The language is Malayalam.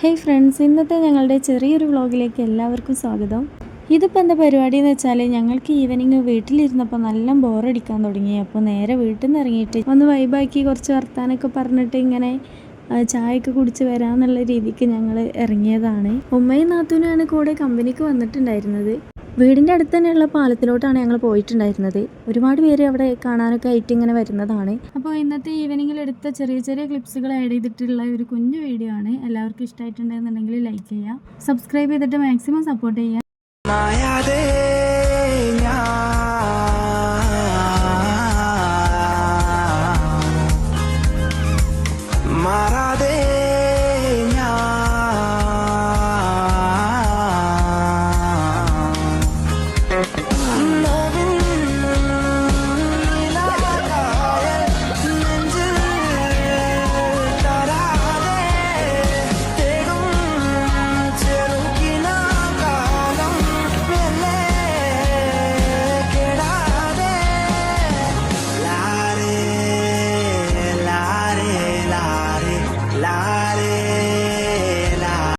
ഹേയ് ഫ്രണ്ട്സ്, ഇന്നത്തെ ഞങ്ങളുടെ ചെറിയൊരു വ്ളോഗിലേക്ക് എല്ലാവർക്കും സ്വാഗതം. ഇതിപ്പോൾ എന്താ പരിപാടി എന്ന് വെച്ചാൽ, ഞങ്ങൾക്ക് ഈവനിങ് വീട്ടിലിരുന്നപ്പോൾ നല്ല ബോറടിക്കാൻ തുടങ്ങി. അപ്പോൾ നേരെ വീട്ടിൽ നിന്ന് ഇറങ്ങിയിട്ട് ഒന്ന് വൈബാക്കി കുറച്ച് വർത്താനൊക്കെ പറഞ്ഞിട്ട് ഇങ്ങനെ ചായയൊക്കെ കുടിച്ച് വരാമെന്നുള്ള രീതിക്ക് ഞങ്ങൾ ഇറങ്ങിയതാണ്. ഉമ്മയും നാത്തൂനുമാണ് കൂടെ കമ്പനിക്ക് വന്നിട്ടുണ്ടായിരുന്നത്. വീടിൻ്റെ അടുത്ത് തന്നെയുള്ള പാലത്തിലോട്ടാണ് ഞങ്ങൾ പോയിട്ടുണ്ടായിരുന്നത്. ഒരുപാട് പേര് അവിടെ കാണാനൊക്കെ ആയിട്ട് ഇങ്ങനെ വരുന്നതാണ്. അപ്പോൾ ഇന്നത്തെ ഈവനിങ്ങിൽ എടുത്ത ചെറിയ ചെറിയ ക്ലിപ്സുകൾ ആഡ് ചെയ്തിട്ടുള്ള ഒരു കുഞ്ഞു വീഡിയോ ആണ്. എല്ലാവർക്കും ഇഷ്ടമായിട്ടുണ്ടെന്നുണ്ടെങ്കിൽ ലൈക്ക് ചെയ്യുക, സബ്സ്ക്രൈബ് ചെയ്തിട്ട് മാക്സിമം സപ്പോർട്ട് ചെയ്യുക.